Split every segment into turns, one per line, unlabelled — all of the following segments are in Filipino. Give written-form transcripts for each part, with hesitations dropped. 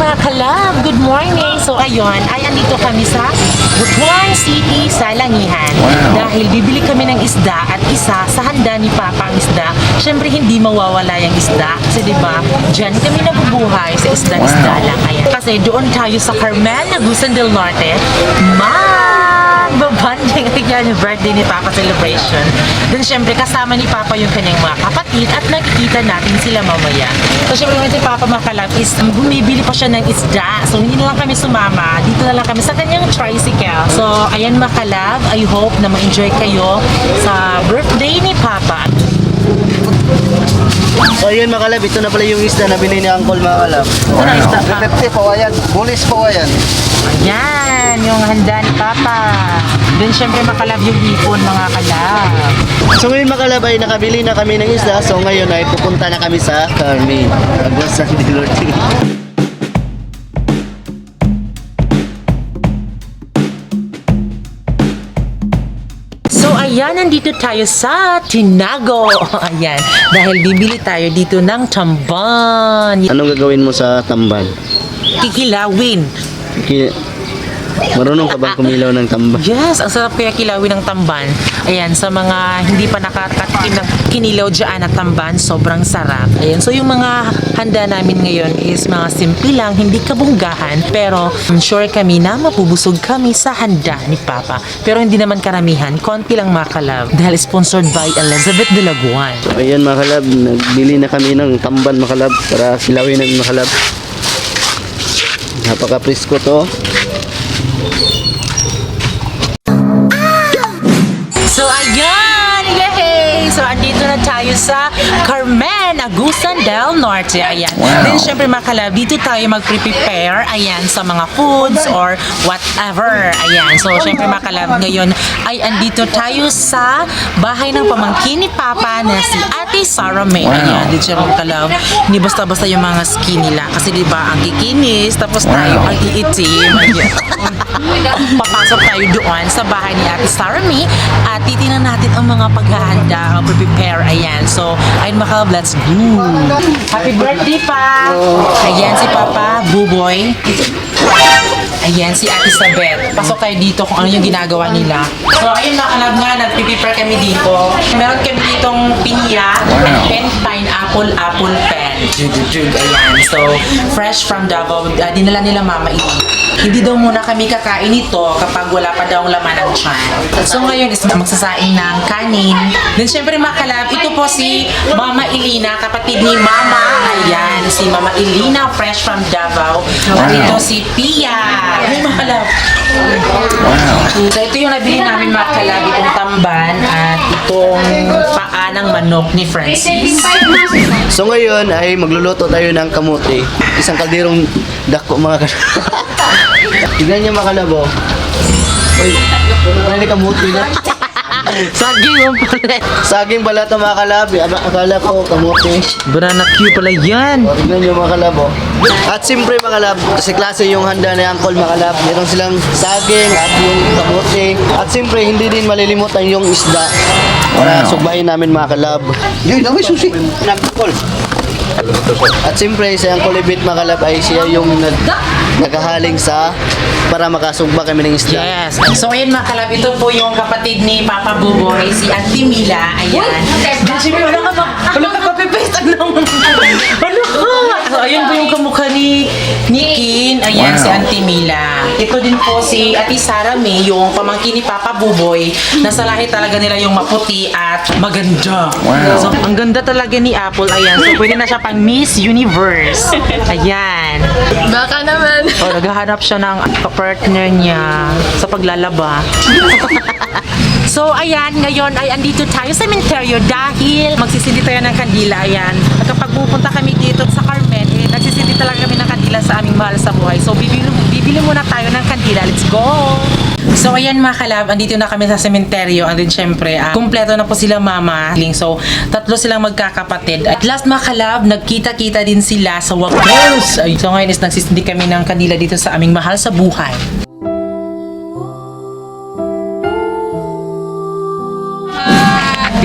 mga kalab! Good morning! So ayun, ay andito kami sa Butuan City sa Langihan. Dahil bibili kami ng isda at isa sa handa ni Papa ang isda. Syempre hindi mawawala yung isda. Kasi diba, dyan kami nabubuhay sa isda-isda lang. Ayan. Kasi doon tayo sa Carmen, Agusan del Norte. Babanding yan yung birthday ni Papa celebration. Then syempre kasama ni Papa yung kanyang mga kapatid at nakikita natin sila mamaya. So syempre si Papa Makalab is bumibili pa siya ng isda. So hindi na lang kami sumama. Dito na lang kami sa kanyang tricycle. So ayan Makalab, I hope na ma-enjoy kayo sa birthday ni Papa.
So yun mga kalab, ito na pala yung isda na binili ni Uncle mga kalab.
Ito na isda pa.
Repete po ayan, bulis po ayan.
Ayan, yung handa ni Papa. Then syempre Makalab yung hipon mga kalab.
So ngayon mga kalab ay nakabili na kami ng isda. So ngayon ay pupunta na kami sa Carmen, Agusan del Norte.
So ayan, nandito tayo sa Tinago. Ayan, dahil bibili tayo dito ng tamban.
Anong gagawin mo sa tamban?
Kikilawin.
Marunong ka bang kumilaw ng tamban?
Yes, ang sarap kaya kilawin ng tamban. Ayan, sa mga hindi pa nakakatikim ng kinilaw dyan na tamban, sobrang sarap. Ayan, so yung mga handa namin ngayon is mga simple lang, hindi kabunggahan. Pero I'm sure kami na mapubusog kami sa handa ni Papa. Pero hindi naman karamihan, konti lang mga kalab. Dahil sponsored by Elizabeth de Laguan.
Ayan mga kalab, nagbili na kami ng tamban mga kalab para silawin namin mga kalab. Napaka-presko to.
So ayan, yay! So andito na tayo sa Carmen, Agusan del Norte. Ayan. Then syempre mga kalab, dito tayo mag-prepare ayan sa mga foods or whatever. Ayan. So syempre mga kalab, ngayon ay andito tayo sa bahay ng pamangkin ni Papa na si Ate Sarah May. Ayan, dito siya mga kalab. Hindi basta-basta yung mga skin nila. Kasi diba, ang kikinis, tapos tayo ang iitim. Ayan. Papasok tayo doon sa bahay ni Ate Sarah May at titingnan natin ang mga paghahanda, ang prepare. Ayan. So, ayun mga kalab, let's go. Happy birthday pa! Ayan si Papa, Buboy. Ayan si Ate Sabet. Pasok tayo dito kung ano yung ginagawa nila. So, ayun mga kalab nga, nag-prepare kami dito. Meron kami ditong pinya and pen pineapple apple pen. Ayan. So, fresh from Davao. Dinala nila Mama Ili. Hindi daw muna kami kakain ito kapag wala pa daw laman ng tiyan. So ngayon is magsasaing ng kanin. Then syempre mga kalab, ito po si Mama Ilina, kapatid ni Mama. Ayan, si Mama Ilina, fresh from Davao. At ito si Pia. Ay mga kalab. So ito yung nabili namin mga kalab, itong tamban at itong paa ng manok ni Francis.
So ngayon ay magluluto tayo ng kamote. Isang kalderong dako mga kalab. Tignan niyo mga kalab oh. Uy, may kamote na.
Saging mo pala.
Saging pala ito mga kalab. Akala ko kamote.
Banana Q pala yan.
O, tignan niyo mga kalab oh. At siyempre mga kalab, kasi klase yung handa ni Uncle mga kalab. Meron silang saging at yung kamote. At siyempre hindi din malilimutan yung isda. Para sugbahin namin mga kalab. Yun, may susi. Nagkol. At siyempre si Uncle Ibit mga kalab ay siya yung naghahaling sa para makasugba kami ng isda.
Yes. So ayun mga kalab, ito po yung kapatid ni Papa Buboy, si Auntie Mila. Ayan. Siyempre wala ka copy-paste naman. Wala ka. So ayun po yung kamukha ni Kin. Ayan, si Auntie Mila. Ito din po si Ate Sarah May, yung pamangkin ni Papa Buboy. Nasa lahi talaga nila yung maputi at maganda. So ang ganda talaga ni Apple. Ayan. So pwede na siya pang Miss Universe. Ayan.
Baka naman.
O, naghahanap siya ng partner niya sa paglalaba. So, ayan, ngayon ay andito tayo sa cementerio dahil magsisindi tayo ng kandila, ayan. At kapag pupunta kami dito sa Carmen, nagsisindi talaga kami ng kandila sa aming mahal sa buhay. So, bibili muna tayo ng kandila. Let's go! So, ayan mga kalab, andito na kami sa cementerio. And then, syempre, kumpleto na po sila Mama. So, tatlo silang magkakapatid. At last mga kalab, nagkita-kita din sila sa wakas. So, ngayon is nagsisindi kami ng kandila dito sa aming mahal sa buhay.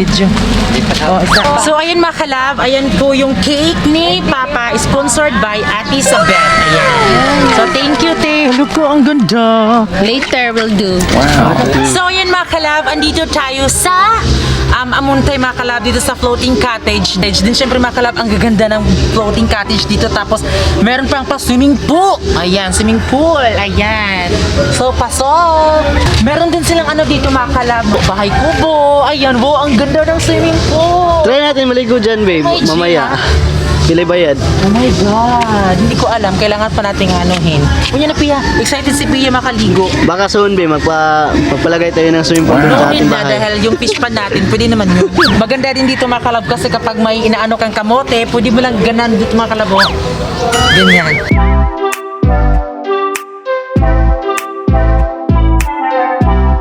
Video. So, ayan mga kalab, ayan po yung cake ni Papa, sponsored by Ate Sabet. Ayan. So, thank you, te. Look ko, ang ganda.
Later will do.
So, ayan mga kalab, andito tayo sa Amuntay mga kalab dito sa floating cottage. Din syempre mga kalab, ang gaganda ng floating cottage dito. Tapos, meron pang swimming pool. Ayan, swimming pool. Ayan. So, pasok. Meron din silang ano dito mga kalab, bahay kubo. Ayan, wow, ang ganda ng swimming pool.
Try natin maligo dyan, babe.
Ay,
Mamaya.
Gina.
Pili bayad.
Oh my God. Hindi ko alam. Kailangan pa nating anuhin. Kunya na, Pia. Excited si Pia makaligo.
Baka soon, babe, magpalagay tayo ng swimming pool dun sa
No
ating
need na
bahay.
dahil yung fish pan natin, pwede naman yun. Maganda din dito mga kalab kasi kapag may inaano kang kamote, pwede mo lang ganan dito mga kalabo. Ganyan.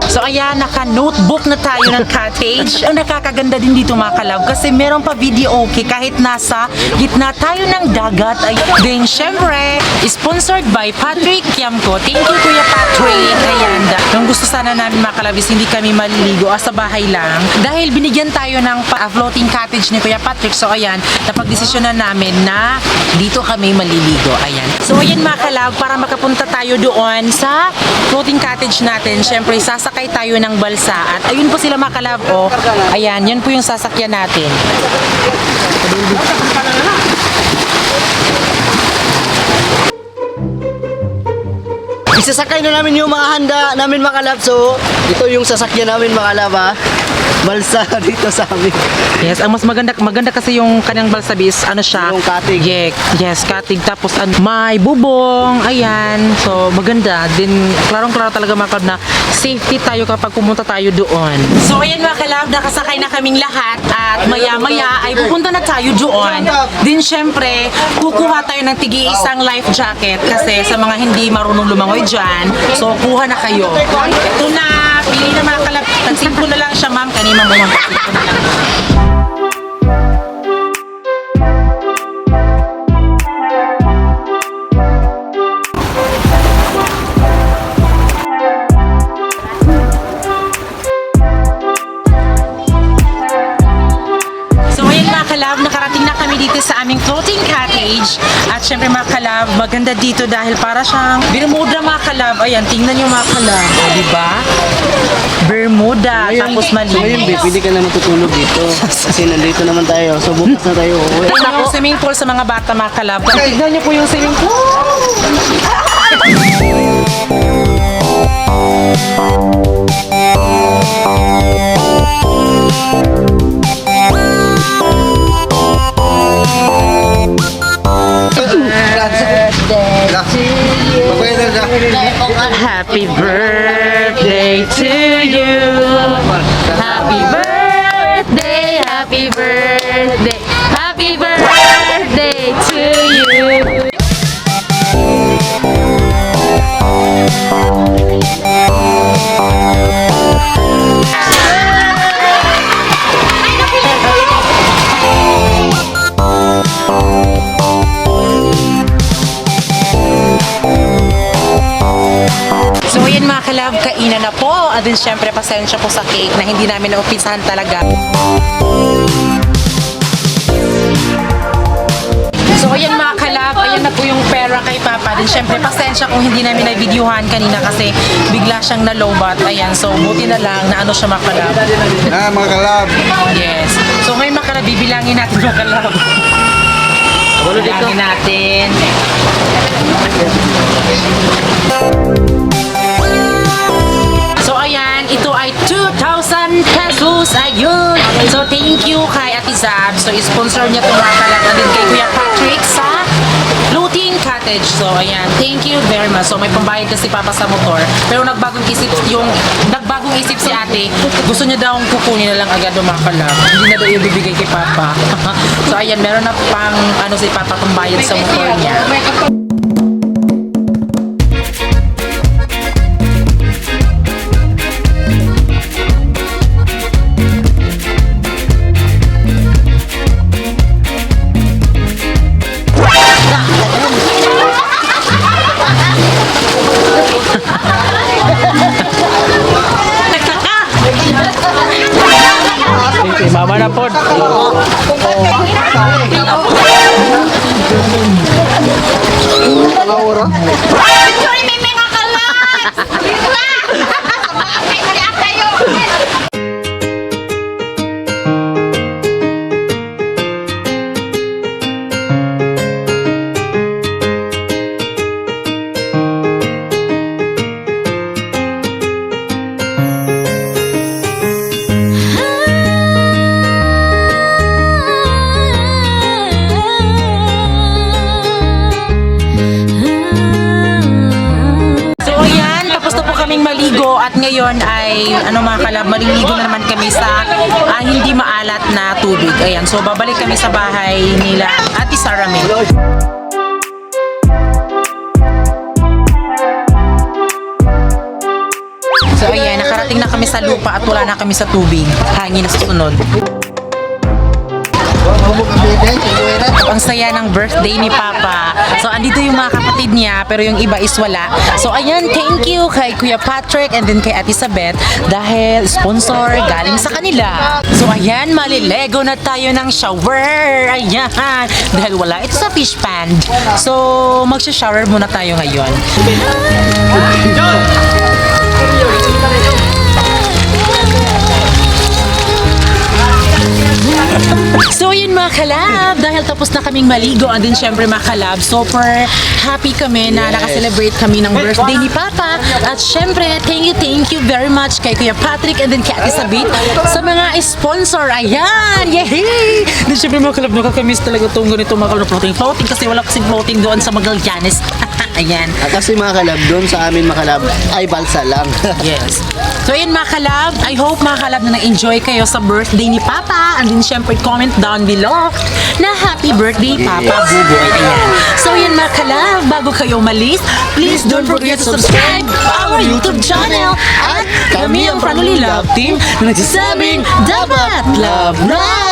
So ayan, naka-notebook na tayo ng cottage. Ang nakakaganda din dito mga kalab kasi meron pa video okay kahit nasa gitna tayo ng dagat. Ay, then syempre, sponsored by Patrick Kiamco. Thank you Kuya Patrick. Ayan, yung gusto sana namin mga kalab is hindi kami maliligo sa bahay lang. Dahil binigyan tayo ng floating cottage ni Kuya Patrick. So ayan, napagdesisyonan namin na dito kami maliligo. Ayan. So ayan mga kalab, para makapunta tayo doon sa floating cottage natin, syempre sasakay tayo ng balsa at ayun po sila mga kalab, oh. Ayan, yan po yung sasakyan natin.
Isasakay na namin yung mga handa namin mga kalab. So, ito yung sasakyan namin mga kalab, ha. Balsa dito sa amin.
Yes, ang mas maganda kasi yung kanyang balsa bis, ano siya?
Yung katig.
Yes, katig. Tapos may bubong, ayan. So, maganda. Din, klarong-klaro talaga mga kalab na safety tayo kapag pumunta tayo doon. So, ayan mga kalab, nakasakay na kaming lahat at maya-maya ay pupunta na tayo doon. Din, syempre, kukuha tayo ng tigi-isang life jacket kasi sa mga hindi marunong lumangoy dyan, so, kuha na kayo. Ito na, pili na mga kalab. Tagsimpo na lang siya, ma'am. Kanina mo lang. Tagsimpo na lang. So ayan mga kalab, nakarating na kami dito sa aming floating cottage. At syempre mga kalab, maganda dito dahil para siyang Bermuda mga kalab. Ayan, tingnan nyo mga kalab. O, diba? Bermuda, tapos
So, ngayon, babe,
malinis.
pwede ka na matutulog dito. Kasi nandito naman tayo. So, bukas na tayo uuwi.
Tingnan yung swimming pool sa mga bata mga kalab. Tignan nyo po yung swimming pool. Happy birthday to you. Happy birthday, happy birthday, happy birthday to you. So ayan mga kalab, kainan na po. At din syempre pasensya po sa cake na hindi namin naumpisahan talaga. So ayan mga kalab, ayan na po yung pera kay Papa. Din syempre pasensya kung hindi namin na-videohan kanina kasi bigla siyang nalobat. Ayan, so buti na lang na ano siya mga kalab.
Mga kalab.
Yes. So ngayon mga kalab, bibilangin natin mga kalab. Bilangin natin. So ayan, ito ay 2,000 pesos. Ayun. So thank you kay Ate Zab. So sponsor niya itong mga kalab na din kay Kuya Patrick sa floating cottage. So ayan, thank you very much. So may pambayad kasi Papa sa motor. Pero nagbagong isip si Ate. Gusto niya daw kukunin na lang agad yung mga kalab. Hindi na daw ibibigay kay Papa. So ayan, meron na pang ano si Papa pambayad sa motor niya. Mama na po.
oh.
Sorry, may mga kalat! Kaya kayo!
So ayan, tapos na po kaming maligo at ngayon ay mga kalab, maliligo na naman kami sa hindi maalat na tubig. Ayan, so babalik kami sa bahay nila Ate Sarah May. So ayan, nakarating na kami sa lupa at wala na kami sa tubig. Hangin na susunod. Ang saya ng birthday ni Papa. So, andito yung mga kapatid niya, pero yung iba is wala. So, ayan, thank you kay Kuya Patrick and then kay Ate Sabet dahil sponsor galing sa kanila. So, ayan, malilego na tayo ng shower. Ayan, dahil wala ito sa fish pond. So, magsha-shower muna tayo ngayon. So yun mga kalab, dahil tapos na kaming maligo and then syempre mga kalab, super happy kami na nakaselebrate kami ng birthday ni Papa. At syempre, thank you very much kay Kuya Patrick and then kay Ate Sabit sa mga sponsor. Ayan! Yehey! Then syempre mga kalab, nakakamiss talaga itong ganito mga kalab floating kasi wala kasing floating doon sa Magallanes. Ayan.
At kasi mga kalab, doon sa amin mga kalab, ay balsa lang.
Yes. So yun mga kalab, I hope mga kalab na nag-enjoy kayo sa birthday ni Papa and then syempre comment down below na happy birthday Papa Buboy. Ayan. So yun mga kalab, bago kayo umalis, please don't forget to subscribe our YouTube channel at kami ang Family Love Team na nagsasabing dapat love, love!